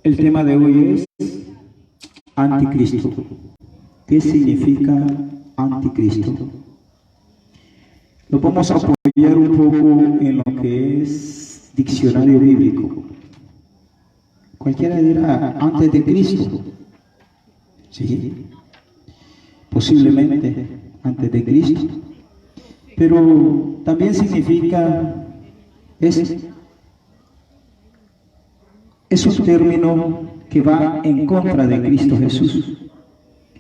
El tema de hoy es anticristo. ¿Qué significa anticristo? Lo vamos a apoyar un poco en lo que es diccionario bíblico. Cualquiera dirá antes de Cristo. Sí, posiblemente antes de Cristo. Pero también significa, es un término que va en contra de Cristo Jesús.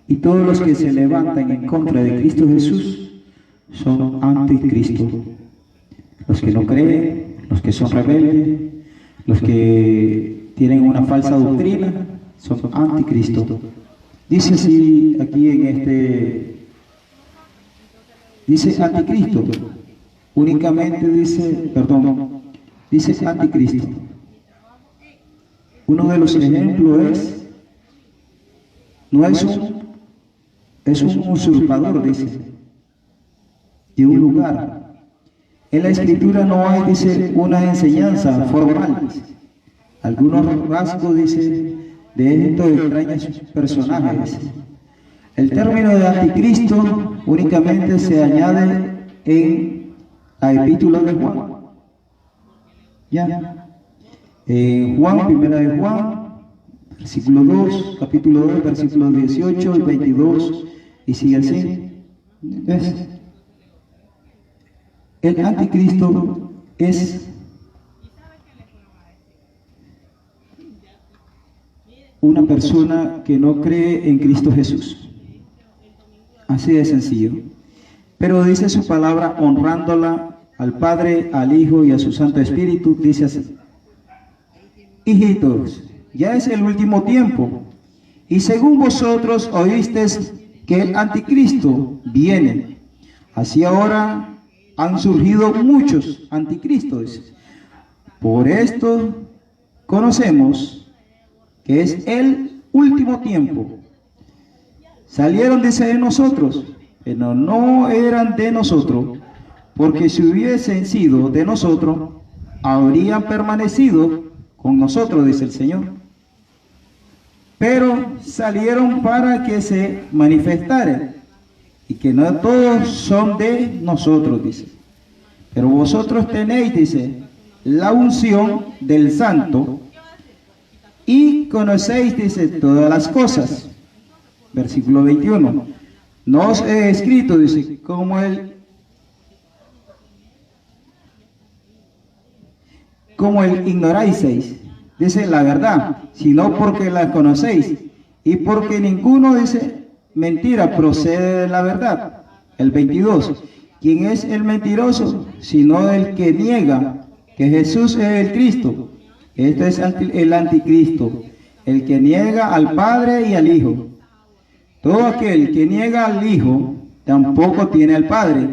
Y todos los que se levantan en contra de Cristo Jesús son anticristo. Los que no creen, los que son rebeldes, los que tienen una falsa doctrina, son anticristo. Dice así aquí dice anticristo, únicamente dice anticristo. Uno de los ejemplos es un usurpador, dice, de un lugar. En la escritura no hay, dice, una enseñanza formal. Algunos rasgos, dice, de estos extraños personajes. El término de anticristo únicamente se añade en la epístola de Juan. Ya. Juan, primera de Juan, versículo 2, capítulo 2, versículos 18 y 22, y sigue así. ¿Ves? El anticristo es una persona que no cree en Cristo Jesús. Así de sencillo. Pero dice su palabra honrándola al Padre, al Hijo y a su Santo Espíritu, dice así: hijitos, ya es el último tiempo, y según vosotros oísteis que el anticristo viene. Así ahora han surgido muchos anticristos. Por esto conocemos que es el último tiempo. Salieron, dice, de nosotros, pero no eran de nosotros, porque si hubiesen sido de nosotros, habrían permanecido con nosotros, dice el Señor. Pero salieron para que se manifestaran, y que no todos son de nosotros, dice. Pero vosotros tenéis, dice, la unción del Santo, y conocéis, dice, todas las cosas. Versículo 21. No os he escrito, dice, como el ignoráis, dice, la verdad, sino porque la conocéis, y porque ninguno, dice, mentira procede de la verdad. El 22. ¿Quién es el mentiroso? Sino el que niega que Jesús es el Cristo. Este es el anticristo, el que niega al Padre y al Hijo. Todo aquel que niega al Hijo tampoco tiene al Padre,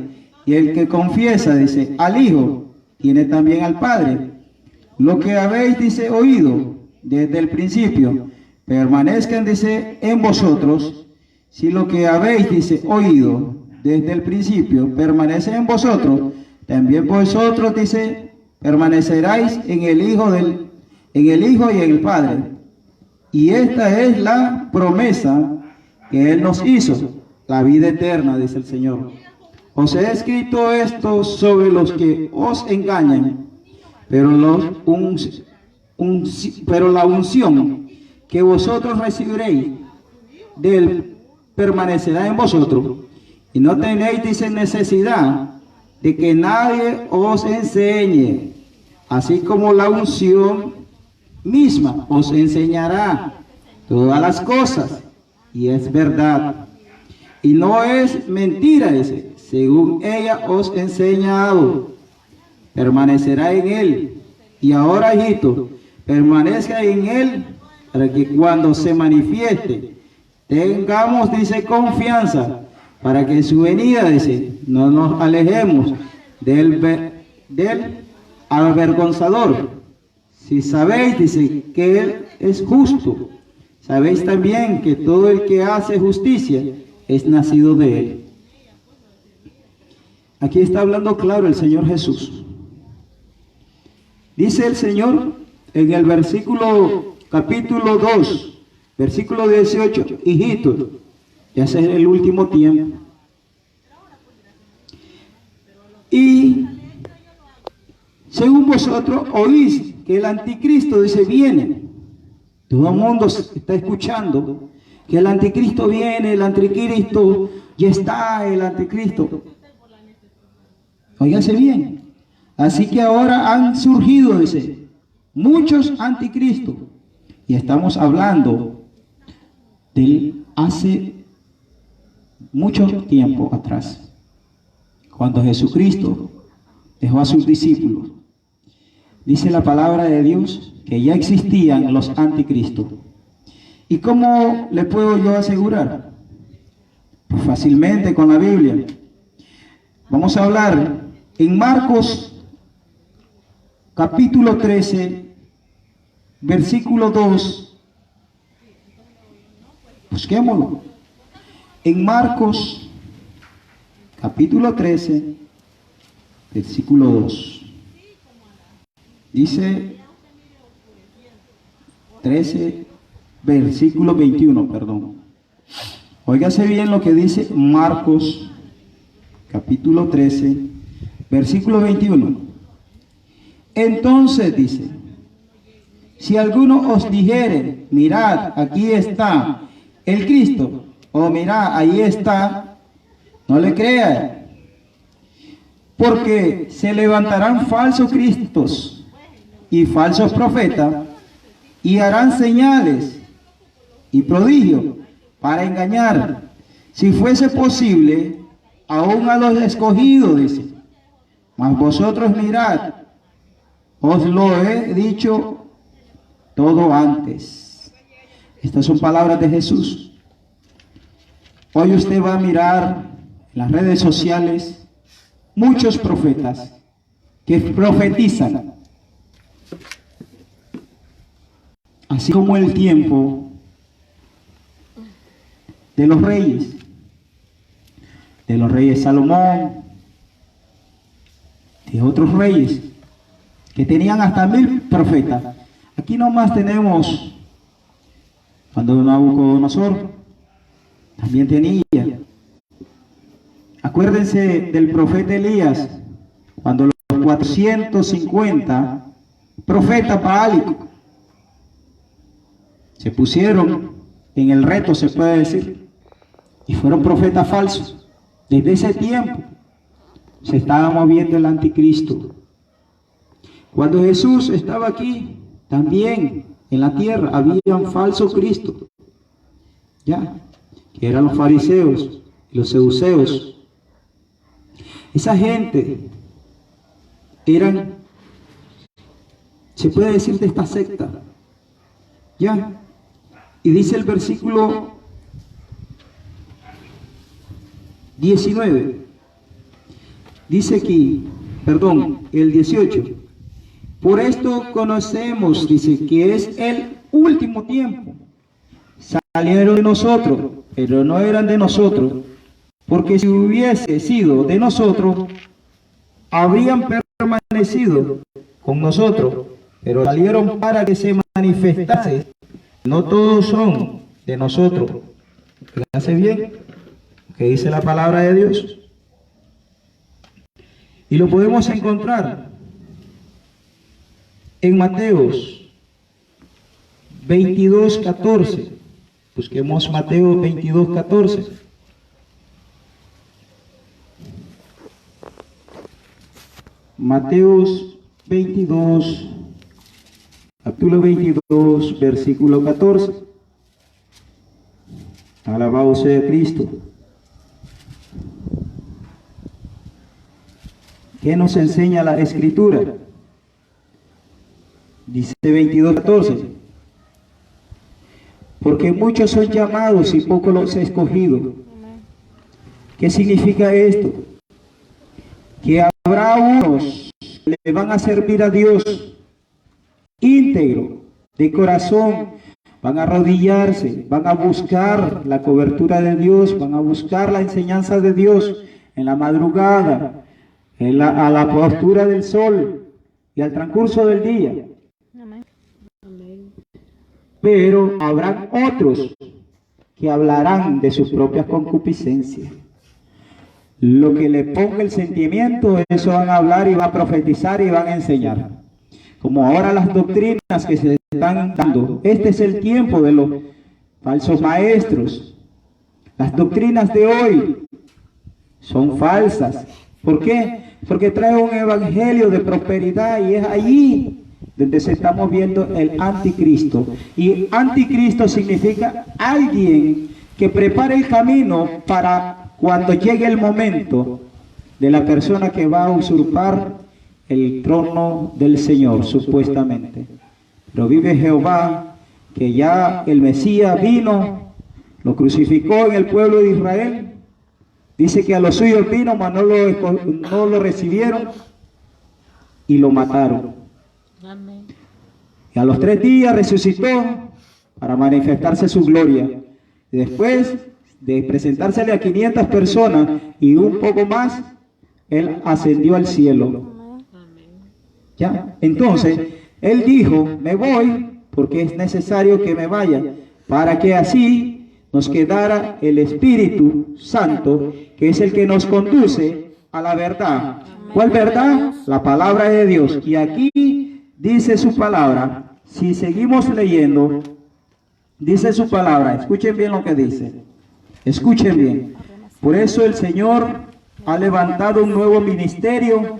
y el que confiesa, dice, al Hijo, tiene también al Padre. Lo que habéis, dice, oído desde el principio, permanezcan, dice, en vosotros. Si lo que habéis, dice, oído desde el principio permanece en vosotros, también vosotros, dice, permaneceráis en el Hijo y en el Padre. Y esta es la promesa que Él nos hizo, la vida eterna, dice el Señor. Os he escrito esto sobre los que os engañan, pero la unción que vosotros recibiréis de Él permanecerá en vosotros, y no tenéis, dice, necesidad de que nadie os enseñe, así como la unción misma os enseñará todas las cosas, y es verdad, y no es mentira, dice, según ella os ha enseñado. Permanecerá en Él. Y ahora, hijito, permanezca en Él, para que cuando se manifieste, tengamos, dice, confianza, para que en su venida, dice, no nos alejemos del avergonzador. Si sabéis, dice, que Él es justo, sabéis también que todo el que hace justicia es nacido de Él. Aquí está hablando claro el Señor Jesús. Dice el Señor en el versículo capítulo 2, versículo 18. Hijitos, ya es el último tiempo. Y según vosotros oís que el anticristo dice viene. Todo el mundo está escuchando que el anticristo viene, el anticristo ya está, el anticristo. Óigase bien. Así que ahora han surgido, dice, muchos anticristos. Y estamos hablando de hace mucho tiempo atrás, cuando Jesucristo dejó a sus discípulos. Dice la palabra de Dios que ya existían los anticristos. ¿Y cómo le puedo yo asegurar? Pues fácilmente con la Biblia. Vamos a hablar en Marcos capítulo 13, versículo 2. Busquémoslo. En Marcos capítulo 13, versículo 2. Dice 13, versículo 21, perdón. Óigase bien lo que dice Marcos, capítulo 13, versículo 21. Entonces dice, si alguno os dijere, mirad, aquí está el Cristo, o mirad, ahí está, no le creáis, porque se levantarán falsos cristos y falsos profetas, y harán señales y prodigios para engañar, si fuese posible, aún a los escogidos, dice. Mas vosotros mirad, os lo he dicho todo antes. Estas son palabras de Jesús. Hoy usted va a mirar en las redes sociales muchos profetas que profetizan. Así como el tiempo de los reyes Salomón, de otros reyes que tenían hasta 1000 profetas. Aquí nomás tenemos, cuando Nabucodonosor también tenía. Acuérdense del profeta Elías, cuando los 450 profetas baálicos se pusieron en el reto, se puede decir, y fueron profetas falsos. Desde ese tiempo se estaba moviendo el anticristo. Cuando Jesús estaba aquí, también en la tierra habían falsos cristos, ya, que eran los fariseos y los saduceos. Esa gente eran, se puede decir, de esta secta, ya. Y dice el versículo 19, dice aquí, perdón, el 18, por esto conocemos, dice, que es el último tiempo. Salieron de nosotros, pero no eran de nosotros, porque si hubiese sido de nosotros, habrían permanecido con nosotros, pero salieron para que se manifestase. No todos son de nosotros. Fíjense bien que dice la palabra de Dios. Y lo podemos encontrar en Mateos 22:14. Busquemos Mateo 22:14. Mateos 22, capítulo 22, versículo 14. Alabado sea Cristo. ¿Qué nos enseña la Escritura? Dice 22:14. Porque muchos son llamados y pocos los escogidos. ¿Qué significa esto? Que habrá unos que le van a servir a Dios íntegro, de corazón, van a arrodillarse, van a buscar la cobertura de Dios, van a buscar la enseñanza de Dios en la madrugada, a la postura del sol y al transcurso del día. pero habrán otros que hablarán de sus propias concupiscencias. Lo que le ponga el sentimiento, eso van a hablar y van a profetizar y van a enseñar. Como ahora las doctrinas que se están dando, este es el tiempo de los falsos maestros. Las doctrinas de hoy son falsas. ¿Por qué? Porque trae un evangelio de prosperidad y es allí donde se estamos viendo el anticristo. Y anticristo significa alguien que prepare el camino para cuando llegue el momento de la persona que va a usurpar el trono del Señor, supuestamente. Pero vive Jehová, que ya el Mesías vino, lo crucificó en el pueblo de Israel. Dice que a los suyos vino, mas no lo recibieron y lo mataron. Amén. Y a los 3 días resucitó para manifestarse su gloria. Y después de presentársele a 500 personas y un poco más, él ascendió al cielo. ¿Ya? Entonces, él dijo, me voy porque es necesario que me vaya, para que así nos quedara el Espíritu Santo, que es el que nos conduce a la verdad. ¿Cuál verdad? La palabra de Dios. Y aquí dice su palabra, si seguimos leyendo, dice su palabra, escuchen bien lo que dice, escuchen bien. Por eso el Señor ha levantado un nuevo ministerio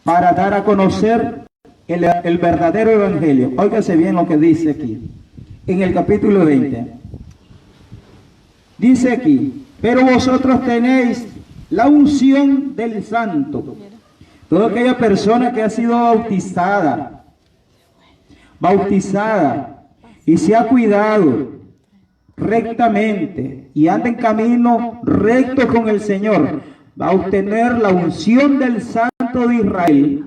para dar a conocer el verdadero evangelio. Óigase bien lo que dice aquí, en el capítulo 20. Dice aquí, pero vosotros tenéis la unción del Santo. Toda aquella persona que ha sido bautizada y se ha cuidado rectamente y anda en camino recto con el Señor, va a obtener la unción del Santo de Israel.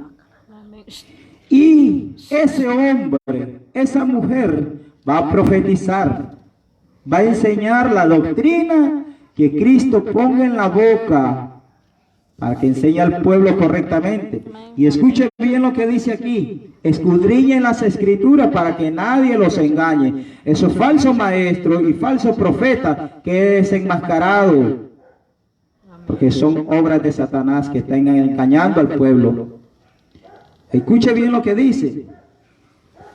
Y ese hombre, esa mujer, va a profetizar, va a enseñar la doctrina que Cristo ponga en la boca para que enseñe al pueblo correctamente. Y escuchen bien lo que dice aquí, escudriñen las escrituras para que nadie los engañe. Esos falsos maestros y falsos profetas que es enmascarado, porque son obras de Satanás que están engañando al pueblo. Escuche bien lo que dice.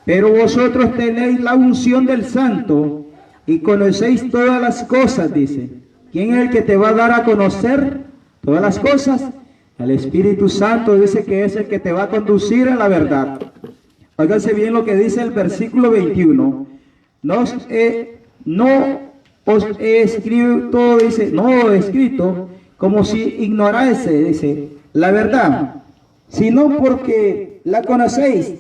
Pero vosotros tenéis la unción del Santo y conocéis todas las cosas, dice. ¿Quién es el que te va a dar a conocer todas las cosas? El Espíritu Santo dice que es el que te va a conducir a la verdad. Óiganse bien lo que dice el versículo 21. No os he escrito, dice, no he escrito como si ignorase, dice, la verdad, sino porque la conocéis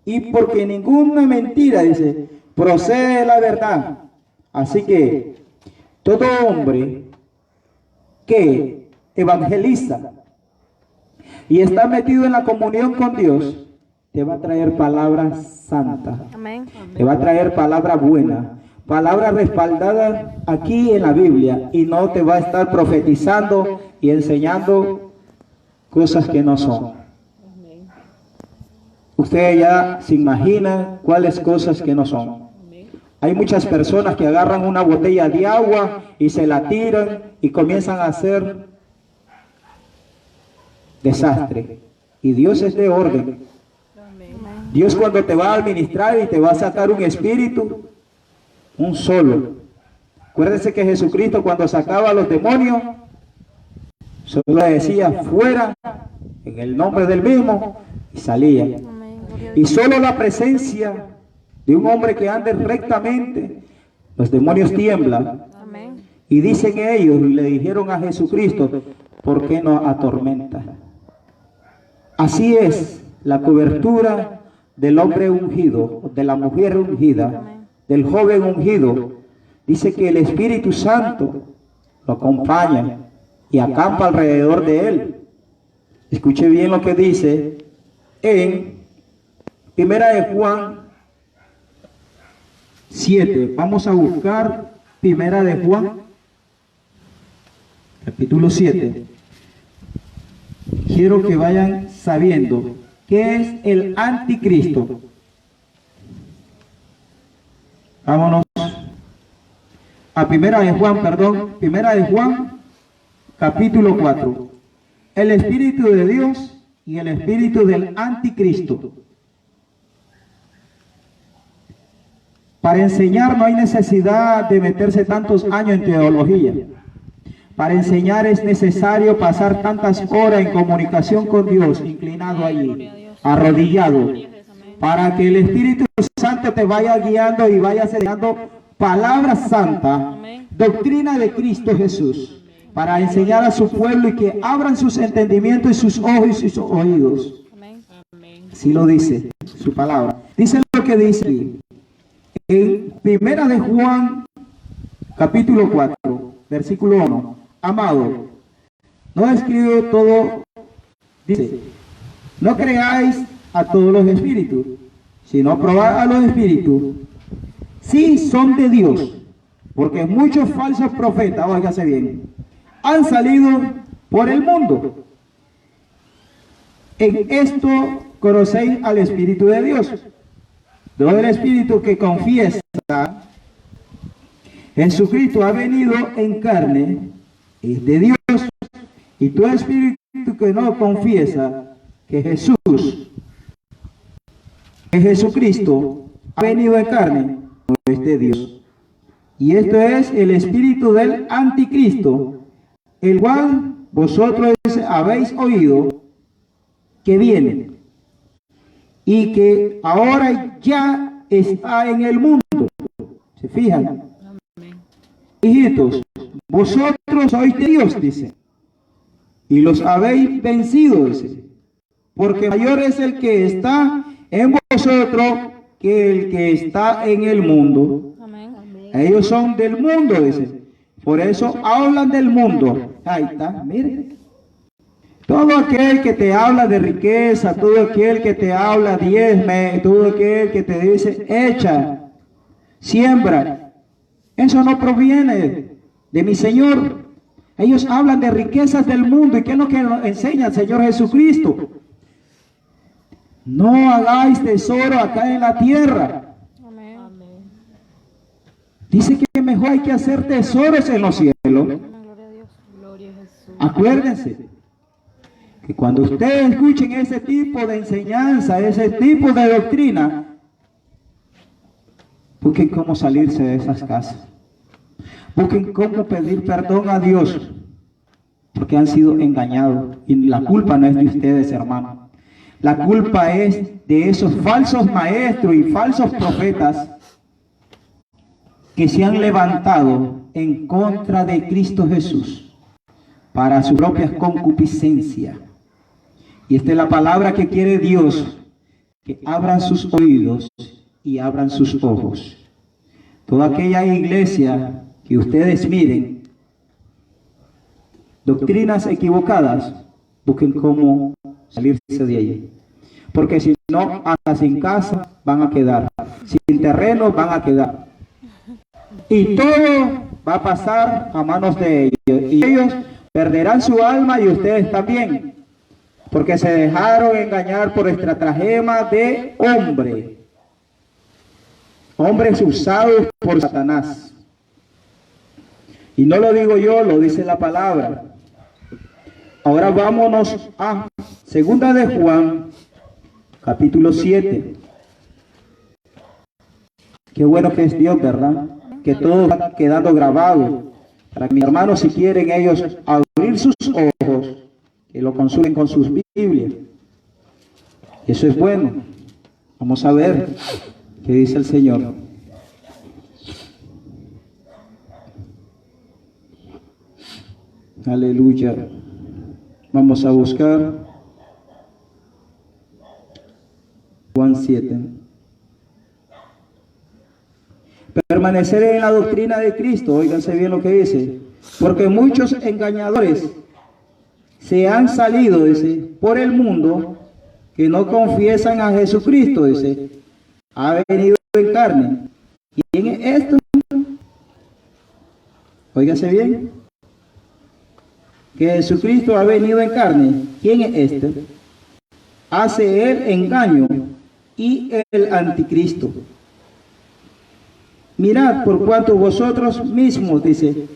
y porque ninguna mentira, dice, procede de la verdad. Así que todo hombre que evangeliza y está metido en la comunión con Dios, te va a traer palabras santas, te va a traer palabra buena, palabra respaldada aquí en la Biblia, y no te va a estar profetizando y enseñando cosas que no son. Usted ya se imagina cuáles cosas que no son. Hay muchas personas que agarran una botella de agua y se la tiran y comienzan a hacer desastre. Y Dios es de orden. Dios, cuando te va a administrar y te va a sacar un espíritu, un solo. Acuérdense que Jesucristo, cuando sacaba a los demonios, solo decía fuera en el nombre del mismo y salía. Y solo la presencia de un hombre que ande rectamente, los demonios tiemblan. Y dicen ellos, y le dijeron a Jesucristo, ¿por qué no atormenta? Así es la cobertura del hombre ungido, de la mujer ungida, del joven ungido. Dice que el Espíritu Santo lo acompaña y acampa alrededor de él. Escuche bien lo que dice en Primera de Juan 7. Vamos a buscar Primera de Juan, capítulo 7. Quiero que vayan sabiendo qué es el anticristo. Vámonos a Primera de Juan, capítulo 4. El Espíritu de Dios y el Espíritu del Anticristo. Para enseñar no hay necesidad de meterse tantos años en teología. Para enseñar es necesario pasar tantas horas en comunicación con Dios, inclinado allí, arrodillado, para que el Espíritu Santo te vaya guiando y vaya enseñando palabra santa, doctrina de Cristo Jesús, para enseñar a su pueblo y que abran sus entendimientos y sus ojos y sus oídos. Así lo dice su palabra. Dice lo que dice aquí. En Primera de Juan, capítulo 4, versículo 1. Amado, no escribo todo, dice, no creáis a todos los espíritus, sino probad a los espíritus, si son de Dios, porque muchos falsos profetas, óigase bien, han salido por el mundo. En esto conocéis al Espíritu de Dios. Todo el Espíritu que confiesa Jesucristo ha venido en carne es de Dios, y todo Espíritu que no confiesa que Jesucristo ha venido en carne no es de Dios. Y esto es el espíritu del Anticristo, el cual vosotros habéis oído que viene y que ahora ya está en el mundo. ¿Se fijan? Hijitos, vosotros sois de Dios, dice, y los habéis vencido, dice, porque mayor es el que está en vosotros que el que está en el mundo. Ellos son del mundo, dice, por eso hablan del mundo. Ahí está, miren. Todo aquel que te habla de riqueza, todo aquel que te habla diezme, todo aquel que te dice echa, siembra, eso no proviene de mi Señor. Ellos hablan de riquezas del mundo. ¿Y qué es lo que nos enseña el Señor Jesucristo? No hagáis tesoro acá en la tierra. Amén. Dice que mejor hay que hacer tesoros en los cielos. Acuérdense que cuando ustedes escuchen ese tipo de enseñanza, ese tipo de doctrina, busquen cómo salirse de esas casas. Busquen cómo pedir perdón a Dios, porque han sido engañados. Y la culpa no es de ustedes, hermanos. La culpa es de esos falsos maestros y falsos profetas que se han levantado en contra de Cristo Jesús para su propia concupiscencia. Y esta es la palabra que quiere Dios, que abran sus oídos y abran sus ojos. Toda aquella iglesia que ustedes miren, doctrinas equivocadas, busquen cómo salirse de allí. Porque si no, hasta sin casa van a quedar, sin terreno van a quedar. Y todo va a pasar a manos de ellos. Y ellos perderán su alma y ustedes también. Porque se dejaron engañar por estratagema de hombre. Hombres usados por Satanás. Y no lo digo yo, lo dice la palabra. Ahora vámonos a Segunda de Juan, capítulo 7. Qué bueno que es Dios, ¿verdad? Que todo está quedando grabado. Para que mis hermanos, si quieren ellos abrir sus ojos, que lo consulten con sus Biblias. Eso es bueno. Vamos a ver qué dice el Señor. Aleluya. Vamos a buscar Juan 7. Permanecer en la doctrina de Cristo. Óiganse bien lo que dice. Porque muchos engañadores se han salido, dice, por el mundo, que no confiesan a Jesucristo, dice, ha venido en carne. ¿Quién es esto? Óigase bien. Que Jesucristo ha venido en carne. ¿Quién es este? Hace el engaño y el anticristo. mirad por cuanto vosotros mismos, dice,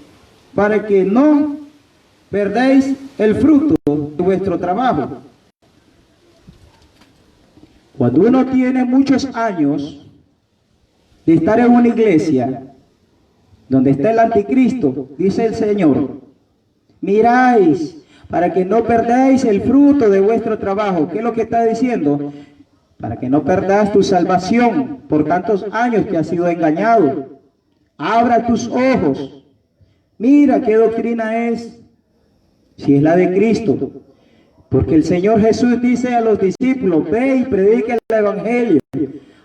para que no perdáis el fruto de vuestro trabajo. Cuando uno tiene muchos años de estar en una iglesia donde está el anticristo, dice el Señor, miráis para que no perdáis el fruto de vuestro trabajo. ¿Qué es lo que está diciendo? Para que no perdas tu salvación por tantos años que has sido engañado. Abra tus ojos. Mira qué doctrina es, si es la de Cristo. Porque el Señor Jesús dice a los discípulos, ve y predique el evangelio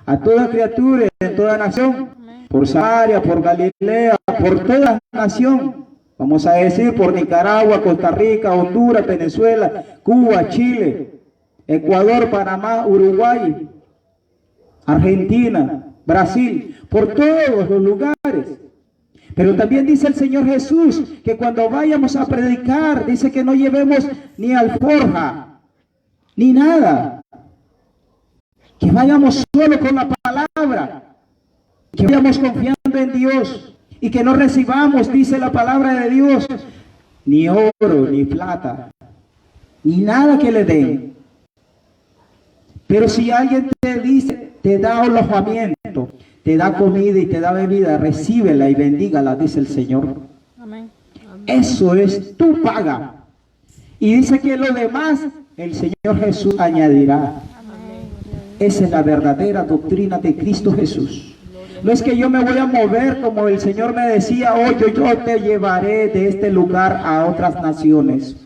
a toda criatura en toda nación, por Samaria, por Galilea, por toda nación. Vamos a decir por Nicaragua, Costa Rica, Honduras, Venezuela, Cuba, Chile, Ecuador, Panamá, Uruguay, Argentina, Brasil, por todos los lugares. Pero también dice el Señor Jesús que cuando vayamos a predicar, dice que no llevemos ni alforja, ni nada. Que vayamos solo con la palabra, que vayamos confiando en Dios y que no recibamos, dice la palabra de Dios, ni oro, ni plata, ni nada que le den. Pero si alguien te dice, te da alojamiento, te da comida y te da bebida, recíbela y bendígala, dice el Señor. Amén. Eso es tu paga. Y dice que lo demás el Señor Jesús añadirá. Amén. Esa es la verdadera doctrina de Cristo Jesús. No es que yo me voy a mover como el Señor me decía, oye, yo te llevaré de este lugar a otras naciones.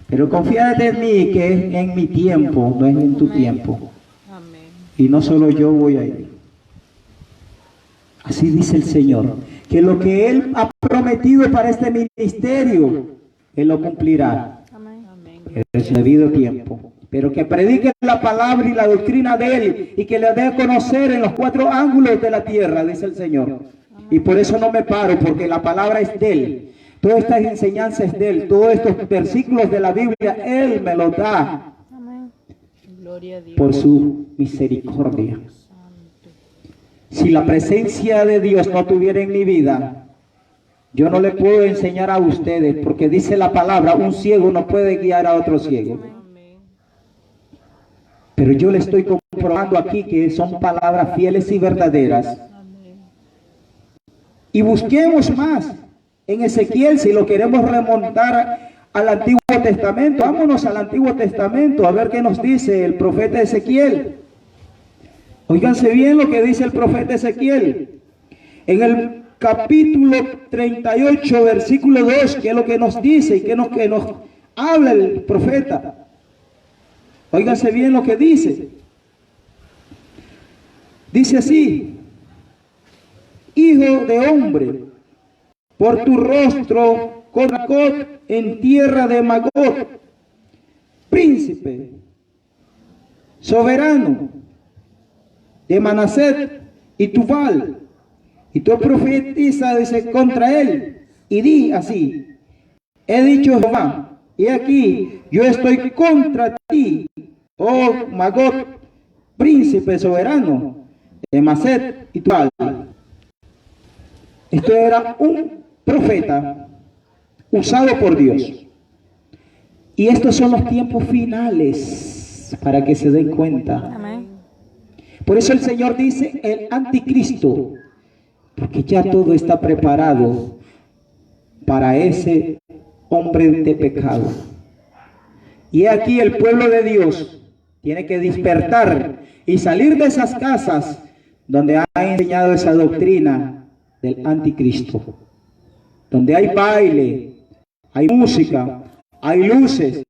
Pero confíate en mí, que es en mi tiempo, no es en tu tiempo. Amén. Y no solo yo voy a ir. Así dice el Señor, que lo que Él ha prometido para este ministerio, Él lo cumplirá. Amén. En su debido tiempo. Pero que predique la palabra y la doctrina de Él y que le dé a conocer en los 4 ángulos de la tierra, dice el Señor. Amén. Y por eso no me paro, porque la palabra es de Él. Todas estas enseñanzas es de Él. Todos estos versículos de la Biblia, Él me los da. Amén. Gloria a Dios. Por su misericordia. Si la presencia de Dios no tuviera en mi vida, yo no le puedo enseñar a ustedes, porque dice la palabra, un ciego no puede guiar a otro ciego. Pero yo le estoy comprobando aquí que son palabras fieles y verdaderas. Y busquemos más en Ezequiel, si lo queremos remontar al Antiguo Testamento. Vámonos al Antiguo Testamento a ver qué nos dice el profeta Ezequiel. Óiganse bien lo que dice el profeta Ezequiel. En el capítulo 38, versículo 2, que es lo que nos dice y que nos habla el profeta. Óiganse bien lo que dice. Dice así: hijo de hombre, por tu rostro con Jacob en tierra de Magog, príncipe, soberano de Manaset y Tubal, y tú profetiza, dice, contra él, y di así: he dicho Jehová, y aquí yo estoy contra ti, oh Magog, príncipe soberano de Manaset y Tubal. Esto era un profeta usado por Dios. Y estos son los tiempos finales, para que se den cuenta. Amén. Por eso el Señor dice el anticristo, porque ya todo está preparado para ese hombre de pecado. Y aquí el pueblo de Dios tiene que despertar y salir de esas casas donde ha enseñado esa doctrina del anticristo, donde hay baile, hay música, hay luces,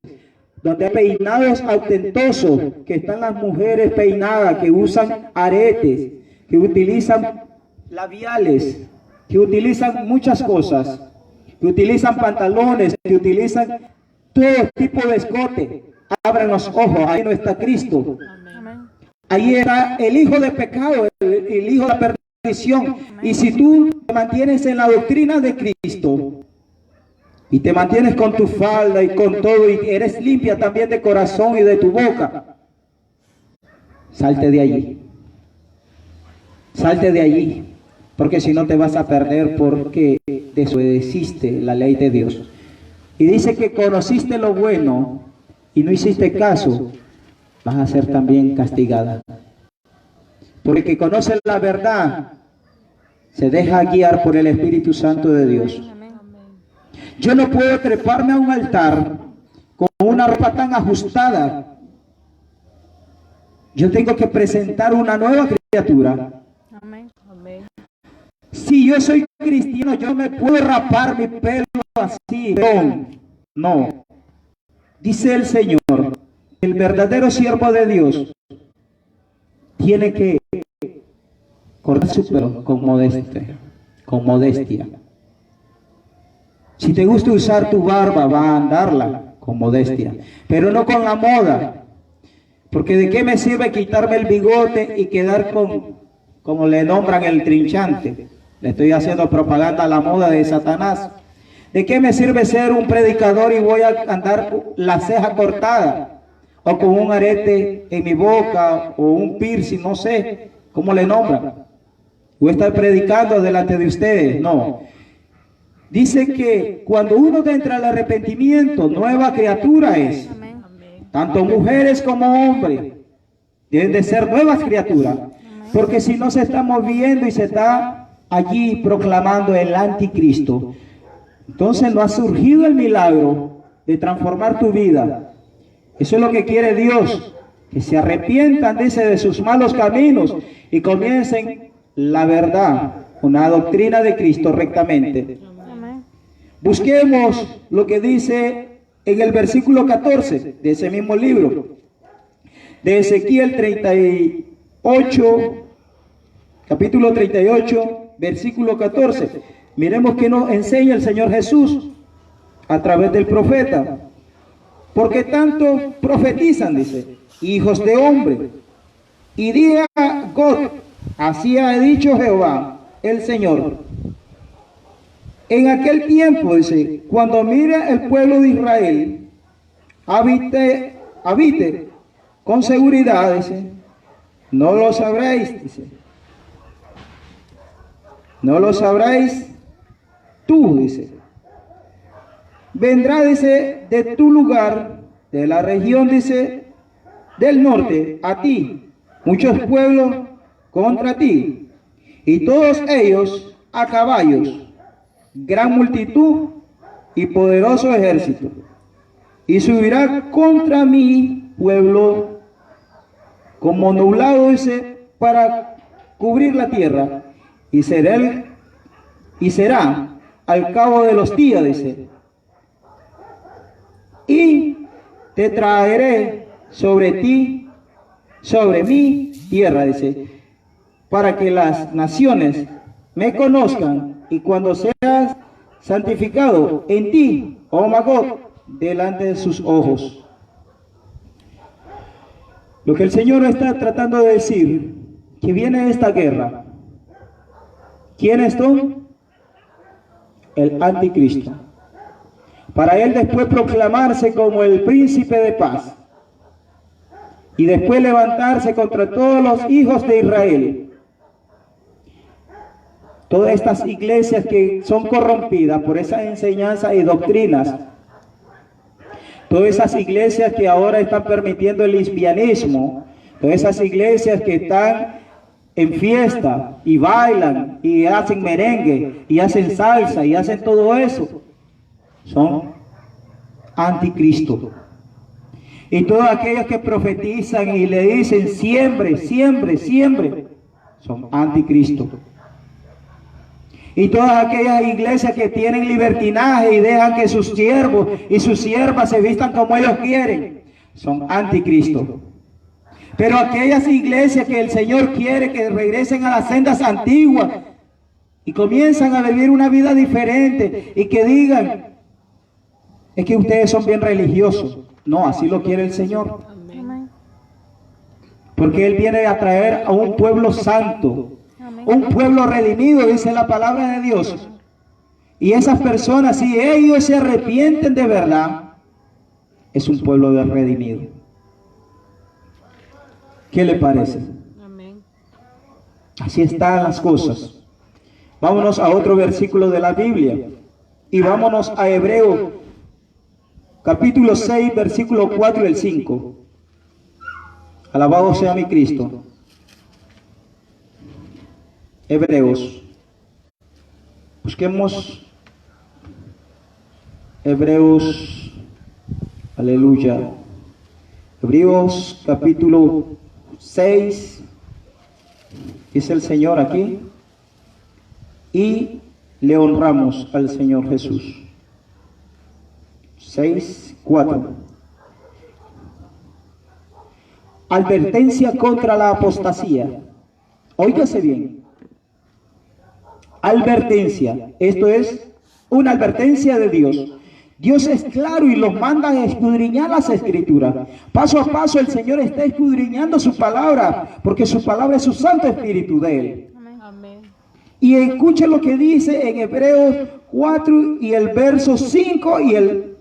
donde hay peinados ostentosos, que están las mujeres peinadas, que usan aretes, que utilizan labiales, que utilizan muchas cosas, que utilizan pantalones, que utilizan todo tipo de escote. Abran los ojos, ahí no está Cristo. Ahí está el hijo de pecado, el hijo de la perdición. Y si tú te mantienes en la doctrina de Cristo, y te mantienes con tu falda y con todo, y eres limpia también de corazón y de tu boca, salte de allí. Salte de allí. porque si no te vas a perder porque desobedeciste la ley de Dios. Y dice que conociste lo bueno y no hiciste caso, vas a ser también castigada. Porque el que conoce la verdad se deja guiar por el Espíritu Santo de Dios. Yo no puedo treparme a un altar con una ropa tan ajustada. Yo tengo que presentar una nueva criatura. Si yo soy cristiano, yo me puedo rapar mi pelo así. No. Dice el Señor, el verdadero siervo de Dios tiene que cortar su pelo con modestia. Si te gusta usar tu barba, va a andarla con modestia, pero no con la moda. Porque de qué me sirve quitarme el bigote y quedar como le nombran, el trinchante. Le estoy haciendo propaganda a la moda de Satanás. ¿De qué me sirve ser un predicador y voy a andar la ceja cortada? O con un arete en mi boca, o un piercing, no sé cómo le nombran. Voy a estar predicando delante de ustedes. No. Dice que cuando uno entra al arrepentimiento, nueva criatura es. Tanto mujeres como hombres deben de ser nuevas criaturas. Porque si no se está moviendo y se está allí proclamando el anticristo, entonces no ha surgido el milagro de transformar tu vida. Eso es lo que quiere Dios, que se arrepientan, dice, de sus malos caminos y comiencen la verdad, una doctrina de Cristo rectamente. Busquemos lo que dice en el versículo 14 de ese mismo libro, de Ezequiel 38, capítulo 38, versículo 14. Miremos qué nos enseña el Señor Jesús a través del profeta. Porque tanto profetizan, dice, hijos de hombre, y diga God, así ha dicho Jehová, el Señor. En aquel tiempo, dice, cuando mire el pueblo de Israel, habite con seguridad, dice, no lo sabréis, dice. No lo sabréis tú, dice. Vendrá, dice, de tu lugar, de la región, dice, del norte, a ti, muchos pueblos contra ti, y todos ellos a caballos, gran multitud y poderoso ejército. Y subirá contra mi pueblo como nublado, dice, para cubrir la tierra. Y será al cabo de los días, dice, y te traeré sobre ti, sobre mi tierra, dice, para que las naciones me conozcan, y cuando seas santificado en ti, oh Magog, delante de sus ojos. Lo que el Señor está tratando de decir, que viene esta guerra. ¿Quiénes son? El anticristo. Para él después proclamarse como el príncipe de paz. Y después levantarse contra todos los hijos de Israel. Todas estas iglesias que son corrompidas por esas enseñanzas y doctrinas. Todas esas iglesias que ahora están permitiendo el lesbianismo. Todas esas iglesias que están en fiesta y bailan y hacen merengue y hacen salsa y hacen todo eso, son anticristo. Y todos aquellos que profetizan y le dicen siembre, siembre, siembre, son anticristo. Y todas aquellas iglesias que tienen libertinaje y dejan que sus siervos y sus siervas se vistan como ellos quieren, son anticristo. Pero aquellas iglesias que el Señor quiere que regresen a las sendas antiguas y comienzan a vivir una vida diferente y que digan, es que ustedes son bien religiosos. No, así lo quiere el Señor. Porque Él viene a traer a un pueblo santo, un pueblo redimido, dice la palabra de Dios. Y esas personas, si ellos se arrepienten de verdad, es un pueblo de redimido. ¿Qué le parece? Así están las cosas. Vámonos a otro versículo de la Biblia. Y vámonos a Hebreos, capítulo 6, versículo 4 y el 5. Alabado sea mi Cristo. Hebreos. Busquemos Hebreos. Aleluya. Hebreos capítulo 6. Dice el Señor aquí. Y le honramos al Señor Jesús. 6, 4. Advertencia contra la apostasía. Óigase bien. Advertencia. Esto es una advertencia de Dios. Dios es claro y los manda a escudriñar las Escrituras. Paso a paso el Señor está escudriñando su palabra, porque su palabra es su Santo Espíritu de Él. Amén. Y escuche lo que dice en Hebreos 4 y el verso 5 y el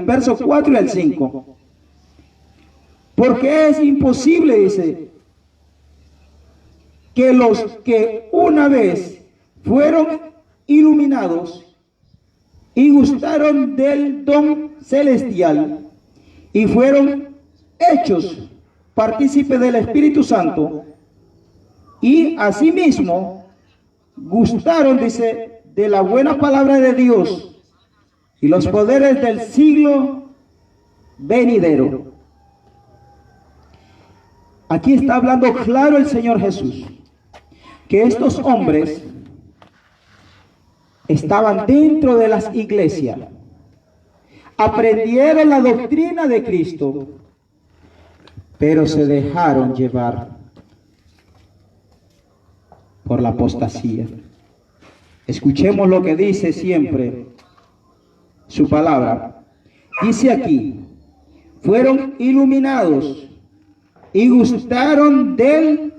verso 4 y el 5. Porque es imposible, dice, que los que una vez fueron iluminados y gustaron del don celestial y fueron hechos partícipes del Espíritu Santo y asimismo gustaron, dice, de la buena palabra de Dios y los poderes del siglo venidero. Aquí está hablando claro el Señor Jesús, que estos hombres estaban dentro de las iglesias, aprendieron la doctrina de Cristo, pero se dejaron llevar por la apostasía. Escuchemos lo que dice siempre su palabra. Dice aquí, fueron iluminados y gustaron del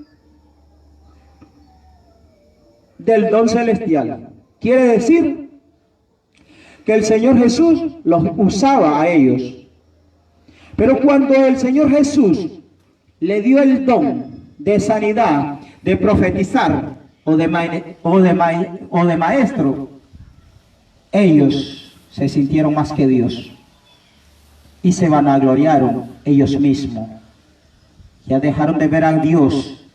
don celestial. Quiere decir que el Señor Jesús los usaba a ellos. Pero cuando el Señor Jesús le dio el don de sanidad, de profetizar o de maestro, ellos se sintieron más que Dios y se vanagloriaron ellos mismos. Ya dejaron de ver a Dios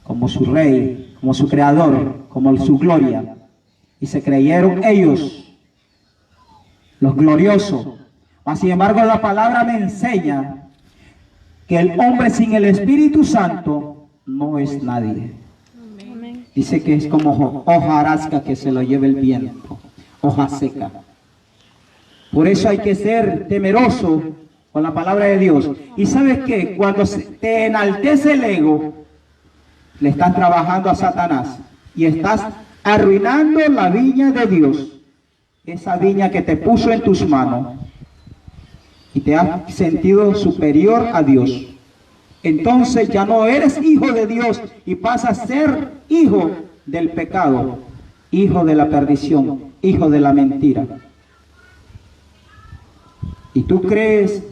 como su Rey, como su Creador, como su gloria. Y se creyeron ellos los gloriosos. Mas sin embargo la palabra me enseña que el hombre sin el Espíritu Santo no es nadie. Amén. Dice que es como hojarasca que se lo lleva el viento, hoja seca. Por eso hay que ser temeroso con la palabra de Dios. Y ¿sabes qué? Cuando te enaltece el ego, le estás trabajando a Satanás y estás arruinando la viña de Dios, esa viña que te puso en tus manos y te has sentido superior a Dios. Entonces ya no eres hijo de Dios y pasas a ser hijo del pecado, hijo de la perdición, hijo de la mentira. ¿Y tú crees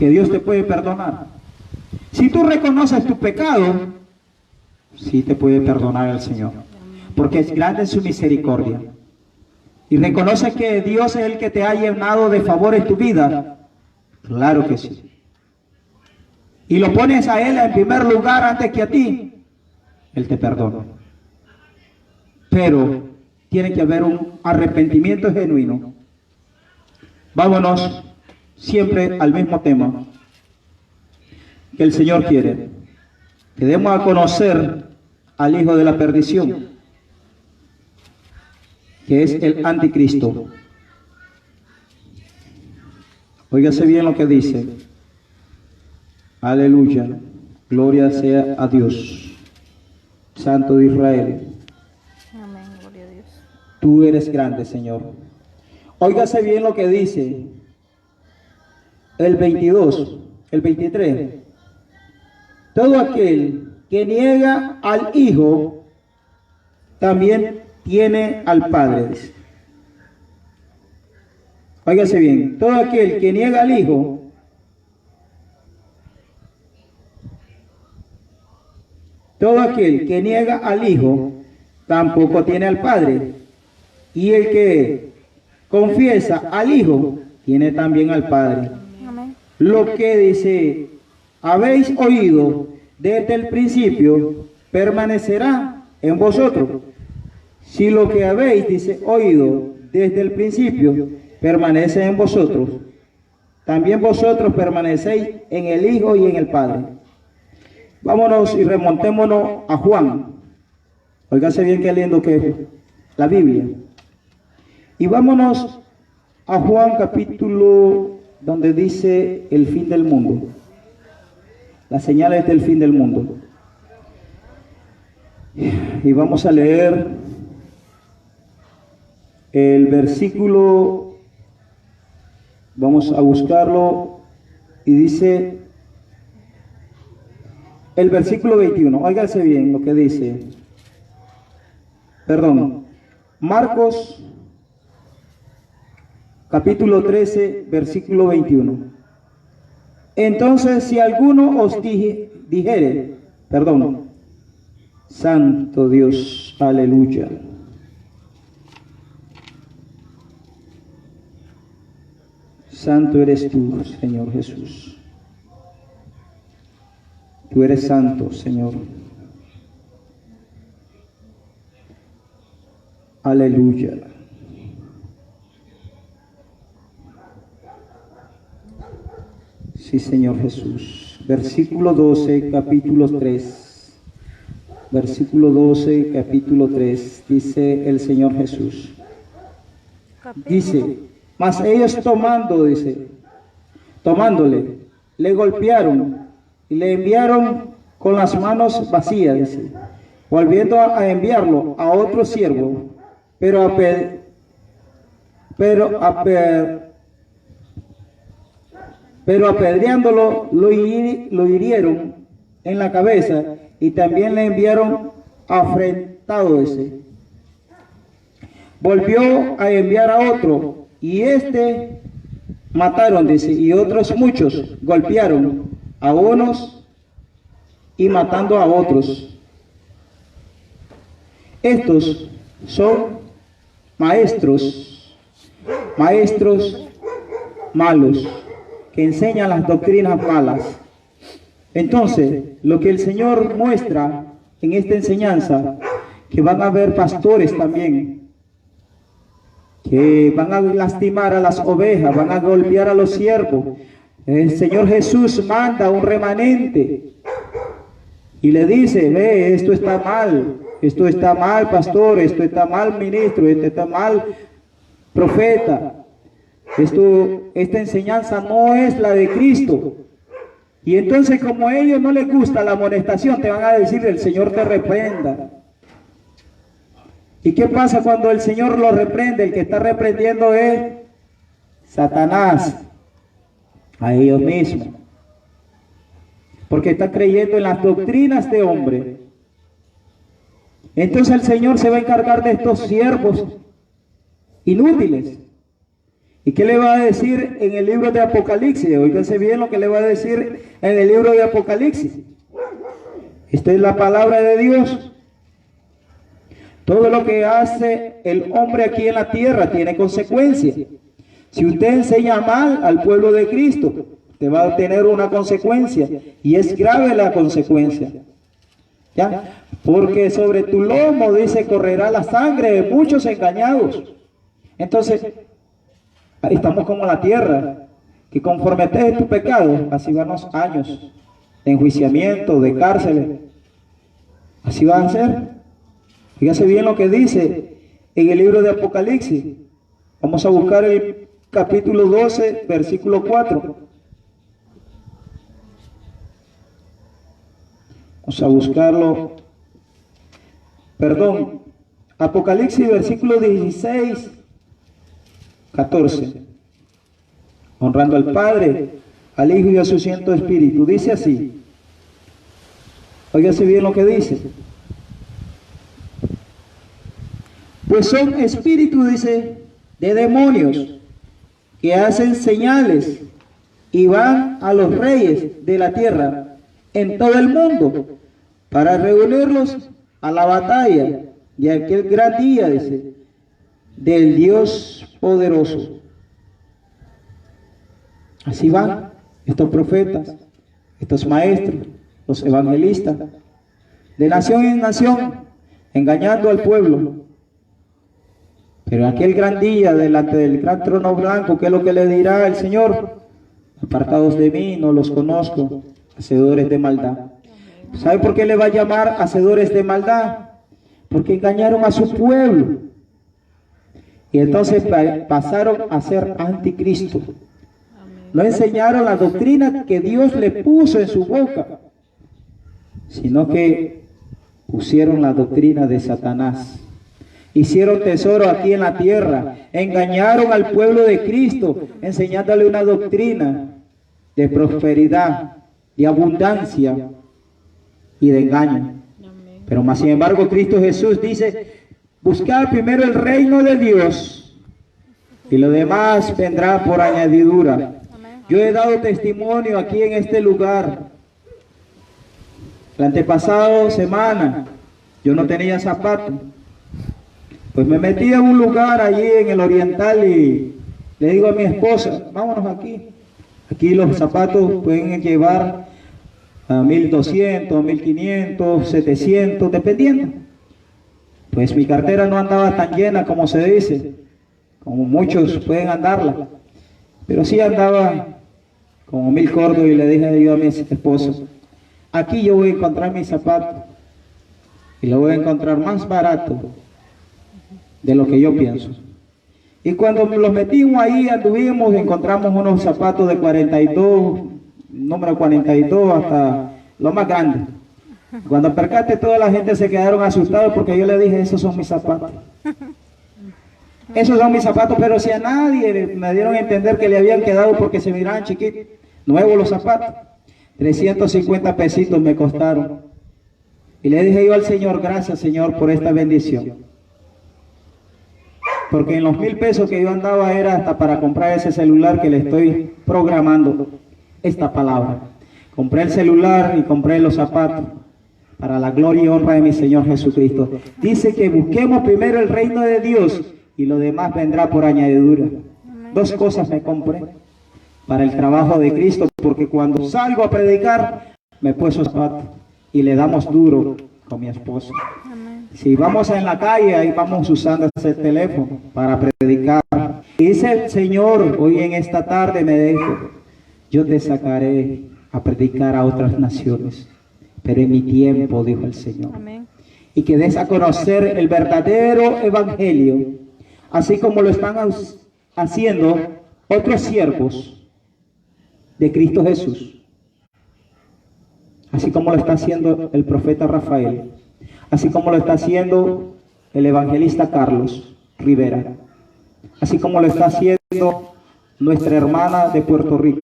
que Dios te puede perdonar? Si tú reconoces tu pecado, sí te puede perdonar el Señor, porque es grande su misericordia. Y reconoce que Dios es el que te ha llenado de favor en tu vida. Claro que sí. Y lo pones a Él en primer lugar antes que a ti, Él te perdona. Pero tiene que haber un arrepentimiento genuino. Vámonos siempre al mismo tema que el Señor quiere. Que demos a conocer al hijo de la perdición, que es el anticristo. Óigase bien lo que dice. Aleluya. Gloria sea a Dios, Santo de Israel. Amén, gloria a Dios. Tú eres grande, Señor. Óigase bien lo que dice el 22, el 23. Todo aquel que niega al Hijo también tiene al Padre. Óigase bien, todo aquel que niega al Hijo tampoco tiene al Padre. Y el que confiesa al Hijo, tiene también al Padre. Amén. Lo que dice, habéis oído desde el principio, permanecerá en vosotros. Si lo que habéis, dice, oído desde el principio, permanece en vosotros, también vosotros permanecéis en el Hijo y en el Padre. Vámonos y remontémonos a Juan. Óigase bien qué lindo que es la Biblia. Y vámonos a Juan capítulo donde dice el fin del mundo. Las señales del fin del mundo. Y vamos a leer el versículo, vamos a buscarlo, y dice el versículo 21. Óigase bien lo que dice. Perdón. Marcos capítulo 13, versículo 21. Entonces, si alguno os dijere, Santo Dios, aleluya. Santo eres tú, Señor Jesús. Tú eres santo, Señor. Aleluya. Sí, Señor Jesús. Versículo 12, capítulo 3. Versículo 12, capítulo 3. Dice el Señor Jesús. Dice, mas ellos tomándole, le golpearon y le enviaron con las manos vacías, dice, volviendo a enviarlo a otro siervo, pero apedreándolo lo hirieron en la cabeza y también le enviaron afrentado ese. Volvió a enviar a otro y mataron, dice, y otros muchos golpearon a unos y matando a otros. Estos son maestros malos que enseñan las doctrinas malas. Entonces, lo que el Señor muestra en esta enseñanza, que van a haber pastores también, que van a lastimar a las ovejas, van a golpear a los siervos. El Señor Jesús manda un remanente y le dice, ve, esto está mal pastor, esto está mal ministro, esto está mal profeta. Esta enseñanza no es la de Cristo. Y entonces, como a ellos no les gusta la amonestación, te van a decir, el Señor te reprenda. ¿Y qué pasa cuando el Señor lo reprende? El que está reprendiendo es Satanás, a ellos mismos. Porque está creyendo en las doctrinas de hombre. Entonces el Señor se va a encargar de estos siervos inútiles. ¿Y qué le va a decir en el libro de Apocalipsis? Óiganse bien lo que le va a decir en el libro de Apocalipsis. Esta es la palabra de Dios. Todo lo que hace el hombre aquí en la tierra tiene consecuencias. Si usted enseña mal al pueblo de Cristo, te va a tener una consecuencia. Y es grave la consecuencia. ¿Ya? Porque sobre tu lomo, dice, correrá la sangre de muchos engañados. Entonces, estamos como la tierra, que conforme estés tu pecado, así van los años de enjuiciamiento, de cárceles. Así van a ser. Fíjese bien lo que dice en el libro de Apocalipsis. Vamos a buscar el capítulo 12, versículo 4. Vamos a buscarlo. Perdón. Apocalipsis, versículo 16, 14. Honrando al Padre, al Hijo y a su Santo Espíritu. Dice así. Óigase bien lo que dice. Pues son espíritus, dice, de demonios, que hacen señales y van a los reyes de la tierra en todo el mundo para reunirlos a la batalla de aquel gran día, dice, del Dios poderoso. Así van estos profetas, estos maestros, los evangelistas, de nación en nación, engañando al pueblo. Pero aquel gran día, delante del gran trono blanco, ¿qué es lo que le dirá el Señor? Apartados de mí, no los conozco, hacedores de maldad. ¿Sabe por qué le va a llamar hacedores de maldad? Porque engañaron a su pueblo. Y entonces pasaron a ser anticristo. No enseñaron la doctrina que Dios le puso en su boca, sino que pusieron la doctrina de Satanás. Hicieron tesoro aquí en la tierra, engañaron al pueblo de Cristo, enseñándole una doctrina de prosperidad, de abundancia y de engaño. Pero más sin embargo Cristo Jesús dice, buscad primero el reino de Dios y lo demás vendrá por añadidura. Yo he dado testimonio aquí en este lugar. La antepasada semana yo no tenía zapatos. Pues me metí a un lugar allí en el Oriental y le digo a mi esposa, vámonos aquí. Aquí los zapatos pueden llevar a 1200, 1500, 700, dependiendo. Pues mi cartera no andaba tan llena como se dice, como muchos pueden andarla. Pero sí andaba como 1000 cordos y le dije yo a mi esposa, aquí yo voy a encontrar mis zapatos y lo voy a encontrar más barato de lo que yo pienso. Y cuando los metimos ahí, anduvimos, encontramos unos zapatos de 42, número 42 hasta lo más grande. Cuando percaté, toda la gente se quedaron asustados porque yo le dije, esos son mis zapatos. Esos son mis zapatos, pero si a nadie me dieron a entender que le habían quedado porque se miraban chiquitos, nuevos los zapatos. 350 pesitos me costaron. Y le dije yo al Señor, gracias Señor por esta bendición. Porque en los 1000 pesos que yo andaba era hasta para comprar ese celular que le estoy programando esta palabra. Compré el celular y compré los zapatos para la gloria y honra de mi Señor Jesucristo. Dice que busquemos primero el reino de Dios y lo demás vendrá por añadidura. 2 cosas me compré para el trabajo de Cristo, porque cuando salgo a predicar me puse zapatos y le damos duro con mi esposo. Si vamos en la calle, ahí vamos usando ese teléfono para predicar. Y dice el Señor, hoy en esta tarde me dijo, yo te sacaré a predicar a otras naciones, pero en mi tiempo, dijo el Señor. Amén. Y que des a conocer el verdadero evangelio, así como lo están haciendo otros siervos de Cristo Jesús, así como lo está haciendo el profeta Rafael, así como lo está haciendo el evangelista Carlos Rivera, así como lo está haciendo nuestra hermana de Puerto Rico.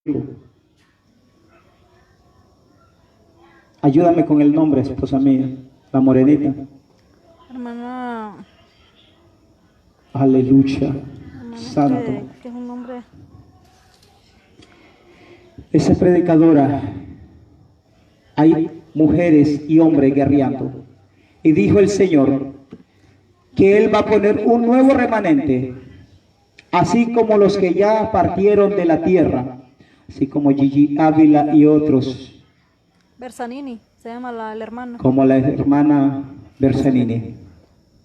Ayúdame con el nombre, esposa mía, la morenita. Hermana. Aleluya. Santo. ¿Qué es un nombre? Esa predicadora, hay mujeres y hombres guerreando. Y dijo el Señor que Él va a poner un nuevo remanente, así como los que ya partieron de la tierra, así como Gigi Ávila y otros. Bersanini, se llama la hermana. Como la hermana Bersanini.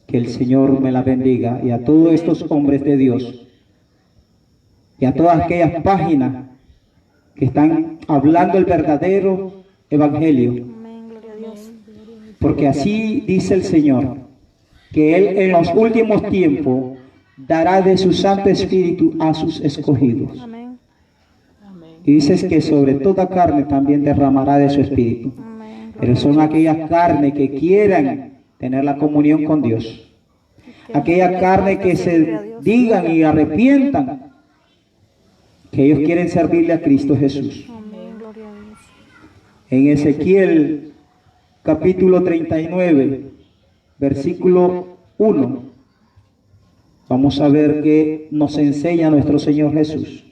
Que el Señor me la bendiga, y a todos estos hombres de Dios, y a todas aquellas páginas que están hablando el verdadero evangelio. Amén, gloria a Dios. Porque así dice el Señor, que Él en los últimos tiempos dará de su Santo Espíritu a sus escogidos. Amén. Y dices que sobre toda carne también derramará de su Espíritu. Amén. Pero son aquellas carnes que quieran tener la comunión con Dios. Aquella carne que se digan y arrepientan que ellos quieren servirle a Cristo Jesús. Amén, gloria a Dios. En Ezequiel capítulo 39, versículo 1, vamos a ver qué nos enseña nuestro Señor Jesús.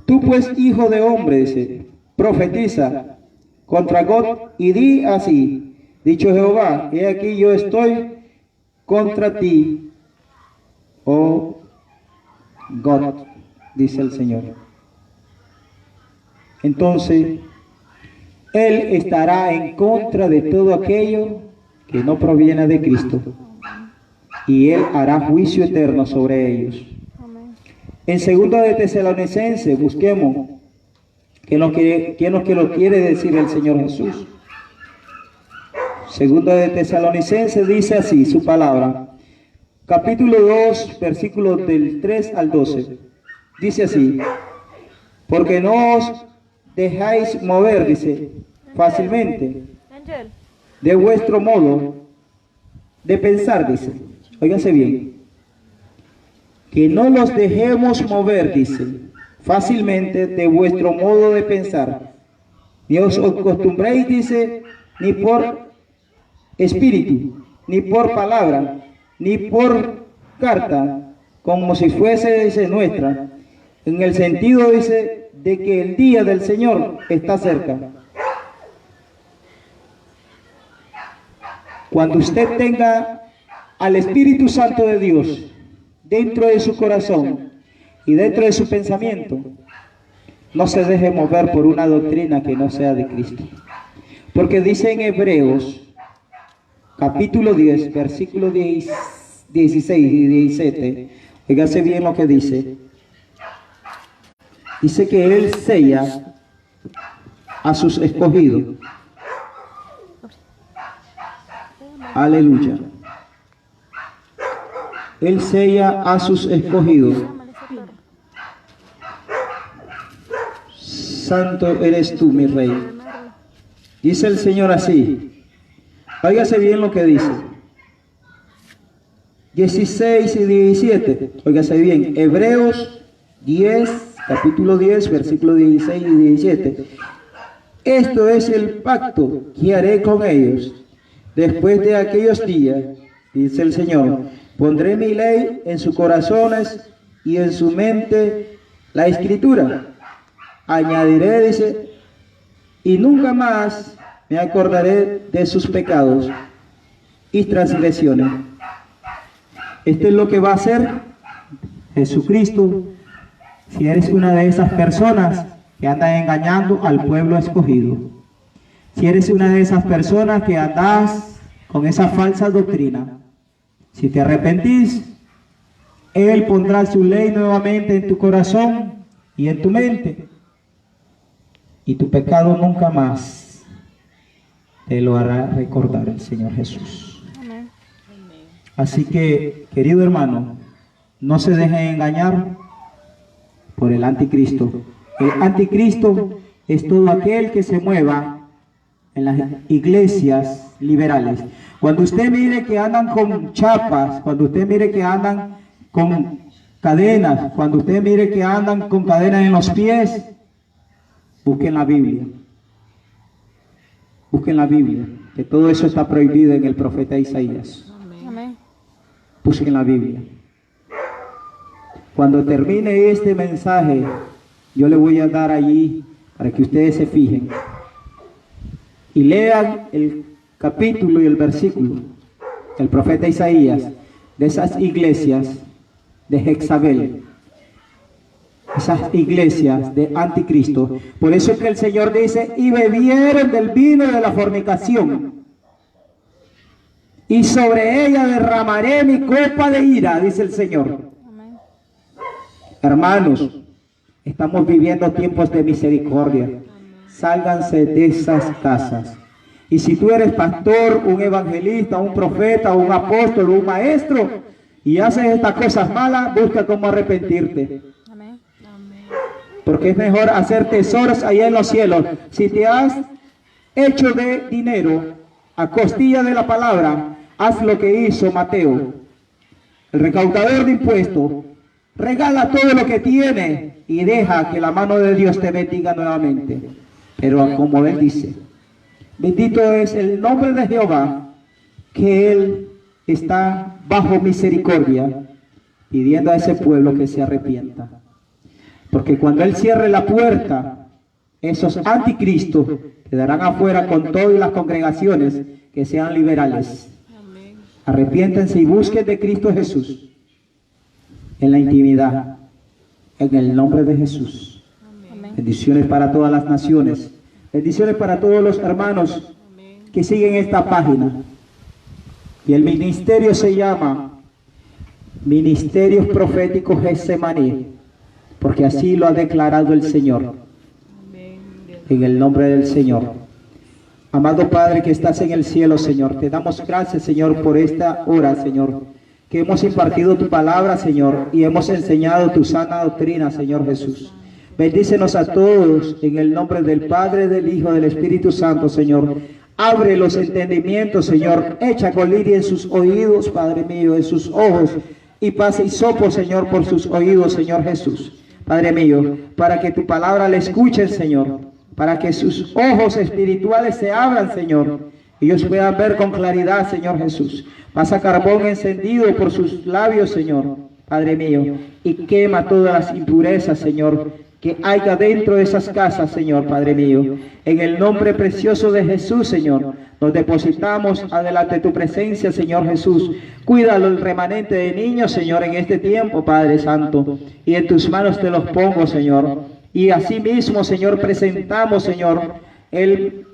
Tú pues, hijo de hombre, dice, profetiza contra Gog y di así, Dicho Jehová, he aquí yo estoy contra ti, oh God, dice el Señor. Entonces, Él estará en contra de todo aquello que no proviene de Cristo, y Él hará juicio eterno sobre ellos. Amén. En 2 de Tesalonicenses, busquemos qué es lo que lo quiere decir el Señor Jesús. 2 de Tesalonicenses dice así su palabra, capítulo 2, versículos del 3 al 12. Dice así: porque no os dejáis mover, dice, fácilmente Ángel. de vuestro modo de pensar, dice. Óiganse bien. Que no los dejemos mover, dice, fácilmente de vuestro modo de pensar. Ni os acostumbréis, dice, ni por espíritu, ni por palabra, ni por carta, como si fuese, dice, nuestra, en el sentido, dice, de que el día del Señor está cerca. Cuando usted tenga al Espíritu Santo de Dios dentro de su corazón y dentro de su pensamiento, no se deje mover por una doctrina que no sea de Cristo. Porque dice en Hebreos, capítulo 10, versículos 16 y 17, fíjate bien lo que dice. Dice que Él sella a sus escogidos. Aleluya. Él sella a sus escogidos. Santo eres tú, mi Rey. Dice el Señor así. Óigase bien lo que dice. 16 y 17. Óigase bien. Hebreos 10, capítulo 10, versículos 16 y 17. Esto es el pacto que haré con ellos después de aquellos días, dice el Señor. Pondré mi ley en sus corazones y en su mente la escritura. Añadiré, dice, y nunca más me acordaré de sus pecados y transgresiones. Esto es lo que va a hacer Jesucristo si eres una de esas personas que andan engañando al pueblo escogido. Si eres una de esas personas que andas con esa falsa doctrina. Si te arrepentís, Él pondrá su ley nuevamente en tu corazón y en tu mente. Y tu pecado nunca más te lo hará recordar el Señor Jesús. Amén. Así que, querido hermano, no se dejen engañar por el anticristo. El anticristo es todo aquel que se mueva en las iglesias liberales. Cuando usted mire que andan con chapas, cuando usted mire que andan con cadenas, cuando usted mire que andan con cadenas en los pies, busquen la Biblia. Busquen la Biblia, que todo eso está prohibido en el profeta Isaías. Amén. Busquen la Biblia. Cuando termine este mensaje, yo le voy a dar allí para que ustedes se fijen y lean el capítulo y el versículo del profeta Isaías de esas iglesias de Jezabel, esas iglesias de anticristo. Por eso es que el Señor dice: y bebieron del vino de la fornicación, y sobre ella derramaré mi copa de ira, dice el Señor. Amén. Hermanos, estamos viviendo tiempos de misericordia. Sálganse de esas casas. Y si tú eres pastor, un evangelista, un profeta, un apóstol, un maestro, y haces estas cosas malas, busca cómo arrepentirte. Amén. Porque es mejor hacer tesoros allá en los cielos. Si te has hecho de dinero a costilla de la palabra, haz lo que hizo Mateo, el recaudador de impuestos. Regala todo lo que tiene y deja que la mano de Dios te bendiga nuevamente. Pero como Él dice, bendito es el nombre de Jehová, que Él está bajo misericordia, pidiendo a ese pueblo que se arrepienta. Porque cuando Él cierre la puerta, esos anticristos quedarán afuera con todas las congregaciones que sean liberales. Arrepiéntense y busquen de Cristo Jesús en la intimidad, en el nombre de Jesús. Amén. Bendiciones para todas las naciones. Bendiciones para todos los hermanos que siguen esta página. Y el ministerio se llama Ministerios Proféticos Getsemaní, porque así lo ha declarado el Señor. En el nombre del Señor. Amado Padre que estás en el cielo, Señor, te damos gracias, Señor, por esta hora, Señor, que hemos impartido tu palabra, Señor, y hemos enseñado tu sana doctrina, Señor Jesús. Bendícenos a todos en el nombre del Padre, del Hijo, del Espíritu Santo, Señor. Abre los entendimientos, Señor. Echa colirio en sus oídos, Padre mío, en sus ojos, y pase y sopo, Señor, por sus oídos, Señor Jesús. Padre mío, para que tu palabra le escuchen, Señor, para que sus ojos espirituales se abran, Señor, y ellos puedan ver con claridad, Señor Jesús. Pasa carbón encendido por sus labios, Señor, Padre mío, y quema todas las impurezas, Señor, que haya dentro de esas casas, Señor, Padre mío. En el nombre precioso de Jesús, Señor, nos depositamos adelante de tu presencia, Señor Jesús. Cuídalo el remanente de niños, Señor, en este tiempo, Padre Santo, y en tus manos te los pongo, Señor. Y asimismo, Señor, presentamos, Señor, el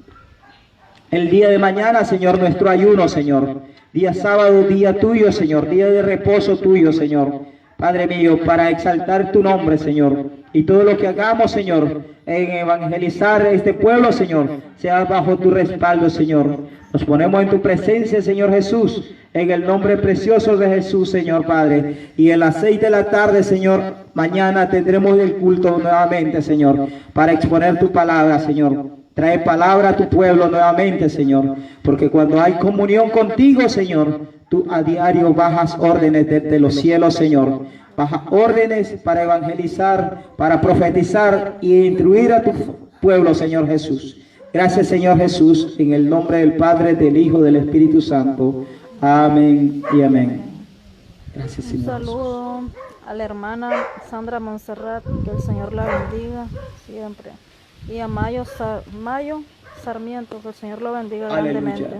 día de mañana, Señor, nuestro ayuno, Señor. Día sábado, día tuyo, Señor. Día de reposo tuyo, Señor. Padre mío, para exaltar tu nombre, Señor. Y todo lo que hagamos, Señor, en evangelizar este pueblo, Señor, sea bajo tu respaldo, Señor. Nos ponemos en tu presencia, Señor Jesús, en el nombre precioso de Jesús, Señor Padre. Y a las 6 de la tarde, Señor, mañana tendremos el culto nuevamente, Señor, para exponer tu palabra, Señor. Trae palabra a tu pueblo nuevamente, Señor, porque cuando hay comunión contigo, Señor, tú a diario bajas órdenes desde los cielos, Señor. Bajas órdenes para evangelizar, para profetizar y instruir a tu pueblo, Señor Jesús. Gracias, Señor Jesús, en el nombre del Padre, del Hijo, del Espíritu Santo. Amén y amén. Gracias, Un Señor. saludo a la hermana Sandra Montserrat, que el Señor la bendiga siempre. Y a Mayo Sarmiento, que el Señor lo bendiga Aleluya. grandemente.